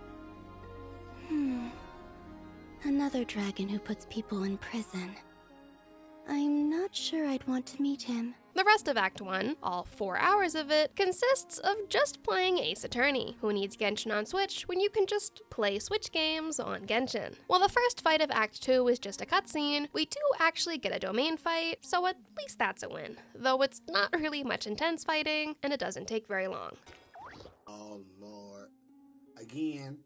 Speaker 2: Another dragon who puts people in prison. I'm not sure I'd want to meet him.
Speaker 1: The rest of Act 1, all 4 hours of it, consists of just playing Ace Attorney. Who needs Genshin on Switch when you can just play Switch games on Genshin? While the first fight of Act 2 is just a cutscene, we do actually get a domain fight, so at least that's a win. Though it's not really much intense fighting, and it doesn't take very long.
Speaker 7: Oh Lord. Again.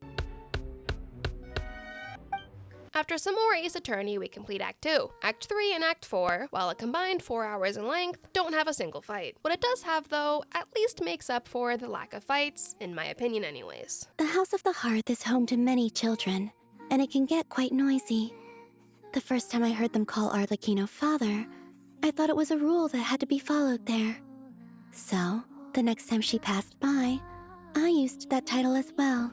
Speaker 1: After some more Ace Attorney, we complete Act 2. Act 3 and Act 4, while a combined 4 hours in length, don't have a single fight. What it does have, though, at least makes up for the lack of fights, in my opinion anyways.
Speaker 2: The House of the Hearth is home to many children, and it can get quite noisy. The first time I heard them call Arlecchino father, I thought it was a rule that had to be followed there. So, the next time she passed by, I used that title as well.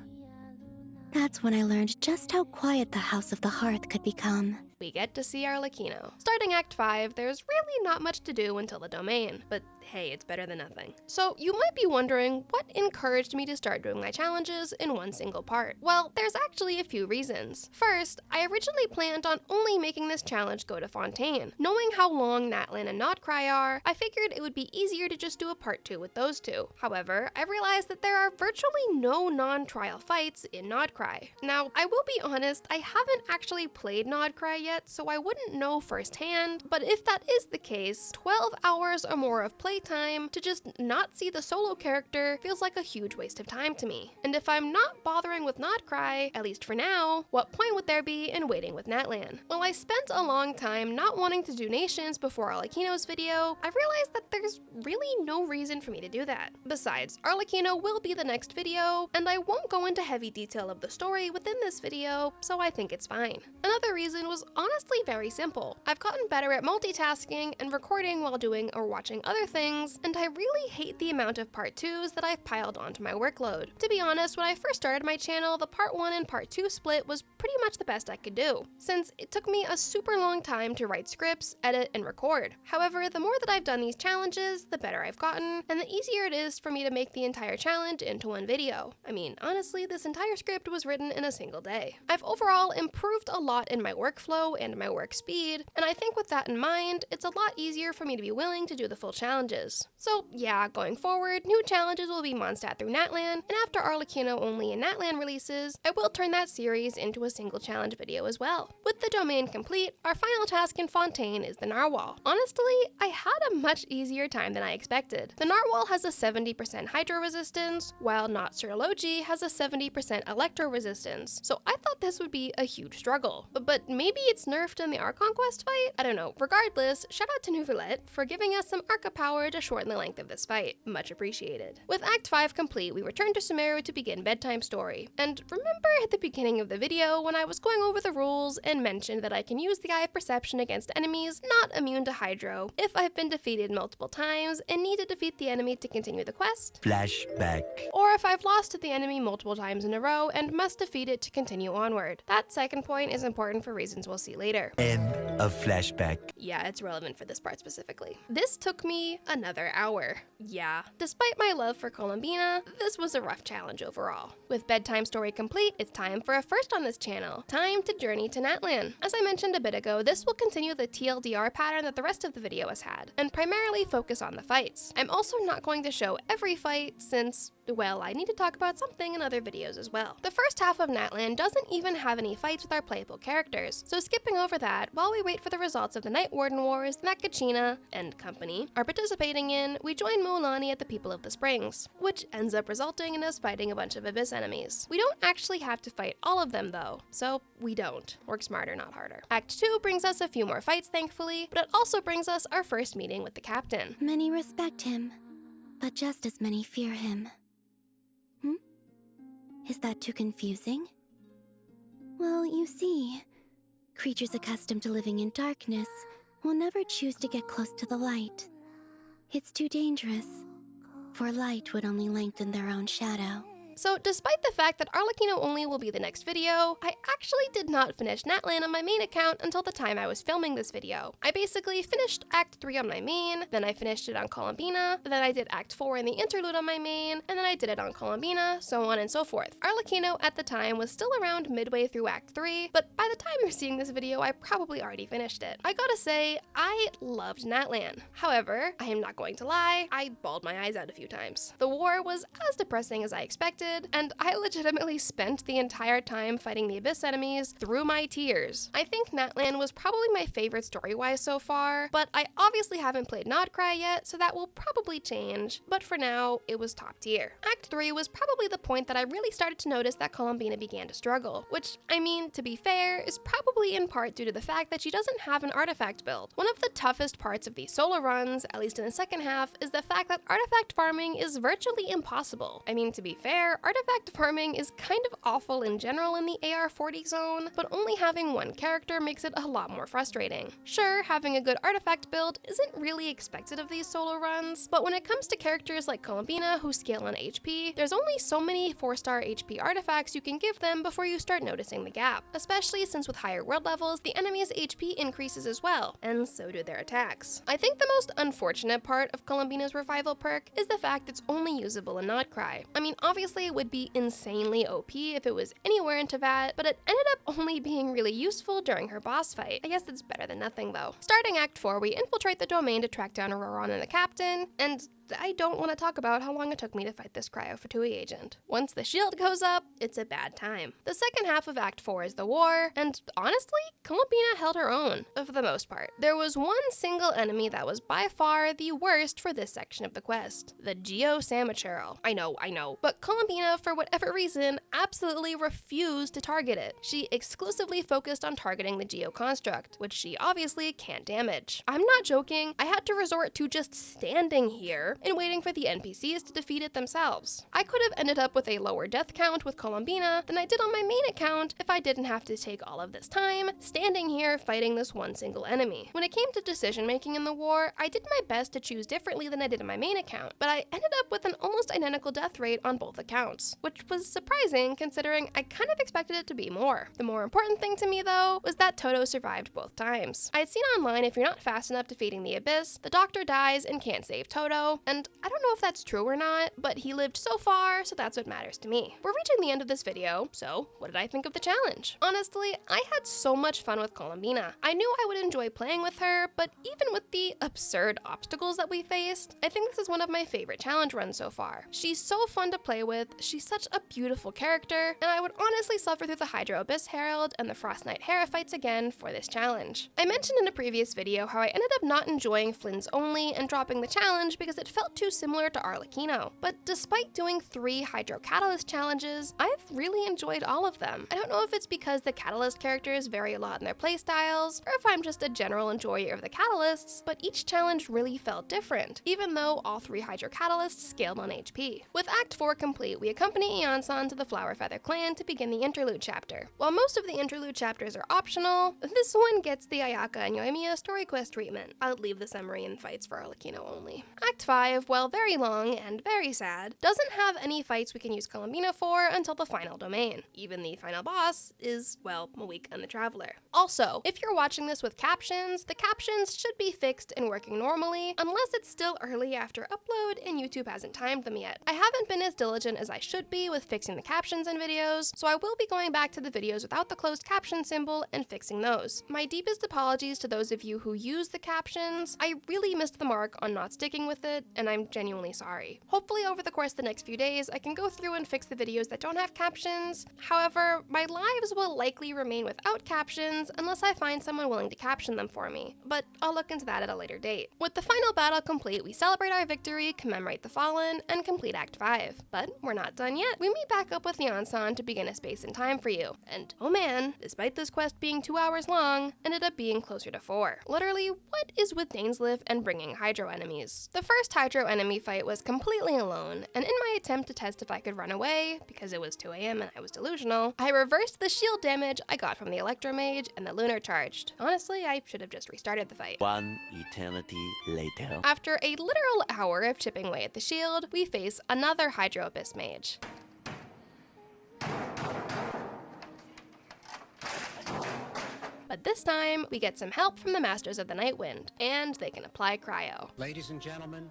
Speaker 2: That's when I learned just how quiet the House of the Hearth could become.
Speaker 1: We get to see Arlecchino. Starting Act 5, there's really not much to do until the domain, but hey, it's better than nothing. So you might be wondering what encouraged me to start doing my challenges in one single part. Well, there's actually a few reasons. First, I originally planned on only making this challenge go to Fontaine. Knowing how long Natlan and Notcry are, I figured it would be easier to just do a part 2 with those two. However, I realized that there are virtually no non-trial fights in Notcry. Now, I will be honest, I haven't actually played Notcry yet, so I wouldn't know firsthand, but if that is the case, 12 hours or more of playtime to just not see the solo character feels like a huge waste of time to me. And if I'm not bothering with Notcry, at least for now, what point would there be in waiting with Natlan? While I spent a long time not wanting to do nations before Arlecchino's video, I realized that there's really no reason for me to do that. Besides, Arlecchino will be the next video, and I won't go into heavy detail of the story within this video, so I think it's fine. Another reason was honestly very simple. I've gotten better at multitasking and recording while doing or watching other things things, and I really hate the amount of part 2s that I've piled onto my workload. To be honest, when I first started my channel, the part 1 and part 2 split was pretty much the best I could do, since it took me a super long time to write scripts, edit, and record. However, the more that I've done these challenges, the better I've gotten, and the easier it is for me to make the entire challenge into one video. I mean, honestly, this entire script was written in a single day. I've overall improved a lot in my workflow and my work speed, and I think with that in mind, it's a lot easier for me to be willing to do the full challenges. So yeah, going forward, new challenges will be Mondstadt through Natlan, and after Arlecchino only and Natlan releases, I will turn that series into a single challenge video as well. With the domain complete, our final task in Fontaine is the Narwhal. Honestly, I had a much easier time than I expected. The Narwhal has a 70% hydro resistance, while Not Surology has a 70% electro resistance, so I thought this would be a huge struggle. But maybe it's nerfed in the Archon Quest fight? I don't know. Regardless, shout out to Nouvellette for giving us some Arca power to shorten the length of this fight. Much appreciated. With Act 5 complete, we return to Sumeru to begin Bedtime Story. And remember at the beginning of the video when I was going over the rules and mentioned that I can use the Eye of Perception against enemies not immune to hydro if I've been defeated multiple times and need to defeat the enemy to continue the quest?
Speaker 3: Flashback.
Speaker 1: Or if I've lost to the enemy multiple times in a row and must defeat it to continue onward. That second point is important for reasons we'll see later.
Speaker 3: End of flashback.
Speaker 1: Yeah, it's relevant for this part specifically. This took me another hour. Yeah. Despite my love for Columbina, this was a rough challenge overall. With Bedtime Story complete, it's time for a first on this channel. Time to journey to Natlan. As I mentioned a bit ago, this will continue the TLDR pattern that the rest of the video has had, and primarily focus on the fights. I'm also not going to show every fight since, well, I need to talk about something in other videos as well. The first half of Natlan doesn't even have any fights with our playable characters, so skipping over that while we wait for the results of the Night Warden Wars that Kachina and company are participating in, we join Mualani at the People of the Springs, which ends up resulting in us fighting a bunch of Abyss enemies. We don't actually have to fight all of them though, so we don't. Work smarter, not harder. Act 2 brings us a few more fights thankfully, but it also brings us our first meeting with the captain.
Speaker 2: Many respect him, but just as many fear him. Is that too confusing? Well, you see, creatures accustomed to living in darkness will never choose to get close to the light. It's too dangerous, for light would only lengthen their own shadow.
Speaker 1: So despite the fact that Arlecchino only will be the next video, I actually did not finish Natlan on my main account until the time I was filming this video. I basically finished Act 3 on my main, then I finished it on Columbina, then I did Act 4 in the interlude on my main, and then I did it on Columbina, so on and so forth. Arlecchino at the time was still around midway through Act 3, but by the time you're seeing this video, I probably already finished it. I gotta say, I loved Natlan. However, I am not going to lie, I bawled my eyes out a few times. The war was as depressing as I expected, and I legitimately spent the entire time fighting the Abyss enemies through my tears. I think Natlan was probably my favorite story-wise so far, but I obviously haven't played Nodcry yet, so that will probably change, but for now, it was top tier. Act 3 was probably the point that I really started to notice that Columbina began to struggle, which, I mean, to be fair, is probably in part due to the fact that she doesn't have an artifact build. One of the toughest parts of these solo runs, at least in the second half, is the fact that artifact farming is virtually impossible. I mean, to be fair, artifact farming is kind of awful in general in the AR40 zone, but only having one character makes it a lot more frustrating. Sure, having a good artifact build isn't really expected of these solo runs, but when it comes to characters like Columbina who scale on HP, there's only so many 4-star HP artifacts you can give them before you start noticing the gap, especially since with higher world levels, the enemy's HP increases as well, and so do their attacks. I think the most unfortunate part of Columbina's revival perk is the fact it's only usable in Nodcry. I mean, obviously it would be insanely OP if it was anywhere in Teyvat, but it ended up only being really useful during her boss fight. I guess it's better than nothing though. Starting Act 4, we infiltrate the domain to track down Auroron and the captain, and I don't want to talk about how long it took me to fight this Cryo Fatui agent. Once the shield goes up, it's a bad time. The second half of Act 4 is the war, and honestly, Columbina held her own, for the most part. There was one single enemy that was by far the worst for this section of the quest, the Geo Samaturl. I know, but Columbina, for whatever reason, absolutely refused to target it. She exclusively focused on targeting the Geo construct, which she obviously can't damage. I'm not joking, I had to resort to just standing here or in waiting for the NPCs to defeat it themselves. I could have ended up with a lower death count with Columbina than I did on my main account if I didn't have to take all of this time standing here fighting this one single enemy. When it came to decision making in the war, I did my best to choose differently than I did in my main account, but I ended up with an almost identical death rate on both accounts, which was surprising considering I kind of expected it to be more. The more important thing to me though was that Toto survived both times. I had seen online if you're not fast enough defeating the Abyss, the Doctor dies and can't save Toto, and I don't know if that's true or not, but he lived so far, so that's what matters to me. We're reaching the end of this video, so what did I think of the challenge? Honestly, I had so much fun with Columbina. I knew I would enjoy playing with her, but even with the absurd obstacles that we faced, I think this is one of my favorite challenge runs so far. She's so fun to play with, she's such a beautiful character, and I would honestly suffer through the Hydro Abyss Herald and the Frost Knight Hera fights again for this challenge. I mentioned in a previous video how I ended up not enjoying Flynn's Only and dropping the challenge because it felt too similar to Arlecchino, but despite doing 3 Hydro Catalyst challenges, I've really enjoyed all of them. I don't know if it's because the Catalyst characters vary a lot in their playstyles, or if I'm just a general enjoyer of the Catalysts, but each challenge really felt different, even though all 3 Hydro Catalysts scaled on HP. With Act 4 complete, we accompany Ion-san to the Flower Feather clan to begin the interlude chapter. While most of the interlude chapters are optional, this one gets the Ayaka and Yoimiya story quest treatment. I'll leave the summary and fights for Arlecchino only. Act 5, while very long and very sad, doesn't have any fights we can use Columbina for until the final domain. Even the final boss is, well, Malik and the Traveler. Also, if you're watching this with captions, the captions should be fixed and working normally, unless it's still early after upload and YouTube hasn't timed them yet. I haven't been as diligent as I should be with fixing the captions in videos, so I will be going back to the videos without the closed caption symbol and fixing those. My deepest apologies to those of you who use the captions. I really missed the mark on not sticking with it, and I'm genuinely sorry. Hopefully over the course of the next few days, I can go through and fix the videos that don't have captions. However, my lives will likely remain without captions unless I find someone willing to caption them for me, but I'll look into that at a later date. With the final battle complete, we celebrate our victory, commemorate the fallen, and complete Act 5. But we're not done yet. We meet back up with Ion-san to begin a space and time for you, and oh man, despite this quest being 2 hours long, ended up being closer to 4. Literally, what is with Dainsleif and bringing Hydro enemies? The first Hydro enemy fight was completely alone, and in my attempt to test if I could run away, because it was 2 AM and I was delusional, I reversed the shield damage I got from the Electromage and the Lunar charged. Honestly, I should have just restarted the fight.
Speaker 3: 1 eternity later.
Speaker 1: After a literal hour of chipping away at the shield, we face another Hydro Abyss Mage. But this time, we get some help from the Masters of the Nightwind, and they can apply cryo.
Speaker 9: Ladies and gentlemen,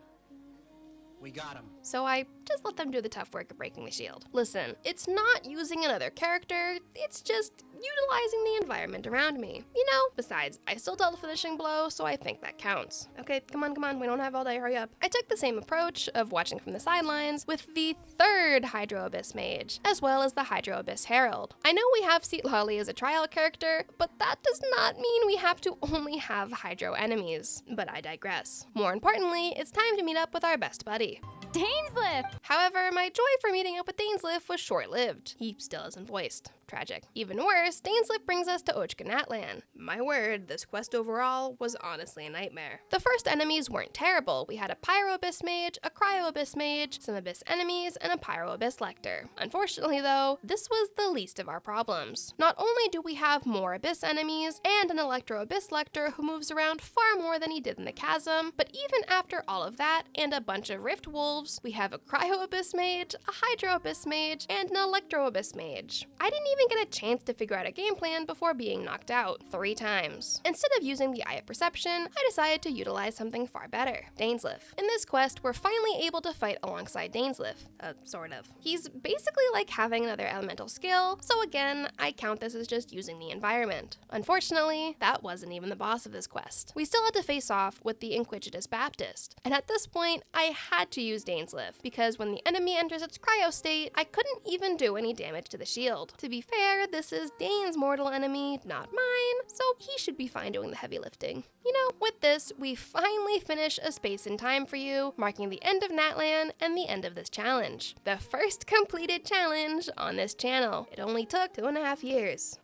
Speaker 9: we got him.
Speaker 1: So I just let them do the tough work of breaking the shield. Listen, it's not using another character, it's just utilizing the environment around me. You know, besides, I still dealt a finishing blow, so I think that counts. Okay, come on, we don't have all day, hurry up. I took the same approach of watching from the sidelines with the 3rd Hydro Abyss Mage, as well as the Hydro Abyss Herald. I know we have Seat Lolly as a trial character, but that does not mean we have to only have Hydro enemies. But I digress. More importantly, it's time to meet up with our best buddy.
Speaker 2: Dainsleif!
Speaker 1: However, my joy for meeting up with Dainsleif was short-lived. He still isn't voiced. Tragic. Even worse, Dainsleif brings us to Ochka Natlan. My word, this quest overall was honestly a nightmare. The first enemies weren't terrible. We had a Pyro Abyss Mage, a Cryo Abyss Mage, some Abyss enemies, and a Pyro Abyss Lector. Unfortunately though, this was the least of our problems. Not only do we have more Abyss enemies, and an Electro Abyss Lector who moves around far more than he did in the Chasm, but even after all of that, and a bunch of Rift Wolves, we have a Cryo Abyss Mage, a Hydro Abyss Mage, and an Electro Abyss Mage. I didn't even get a chance to figure out a game plan before being knocked out 3 times. Instead of using the Eye of Perception, I decided to utilize something far better, Dainsleif. In this quest, we're finally able to fight alongside Dainsleif. Sort of. He's basically like having another elemental skill, so again, I count this as just using the environment. Unfortunately, that wasn't even the boss of this quest. We still had to face off with the Inquisitus Baptist, and at this point, I had to use Dainsleif, because when the enemy enters its cryo state, I couldn't even do any damage to the shield. To be fair, this is Dain's mortal enemy, not mine, so he should be fine doing the heavy lifting. You know, with this, we finally finish a space and time for you, marking the end of Natlan and the end of this challenge. The first completed challenge on this channel. It only took 2.5 years.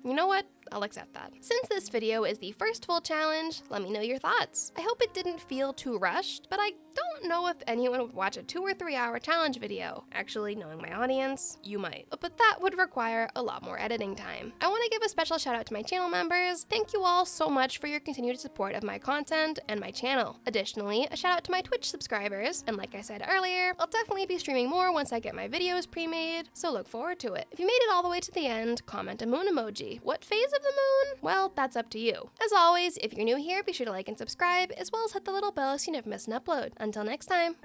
Speaker 1: You know what? I'll accept that. Since this video is the first full challenge, let me know your thoughts. I hope it didn't feel too rushed, but I don't know if anyone would watch a 2 or 3 hour challenge video. Actually, knowing my audience, you might. But that would require a lot more editing time. I want to give a special shout out to my channel members. Thank you all so much for your continued support of my content and my channel. Additionally, a shout out to my Twitch subscribers, and like I said earlier, I'll definitely be streaming more once I get my videos pre-made, so look forward to it. If you made it all the way to the end, comment a moon emoji. What phase of the moon? Well, that's up to you. As always, if you're new here, be sure to like and subscribe, as well as hit the little bell so you never miss an upload. Until next time.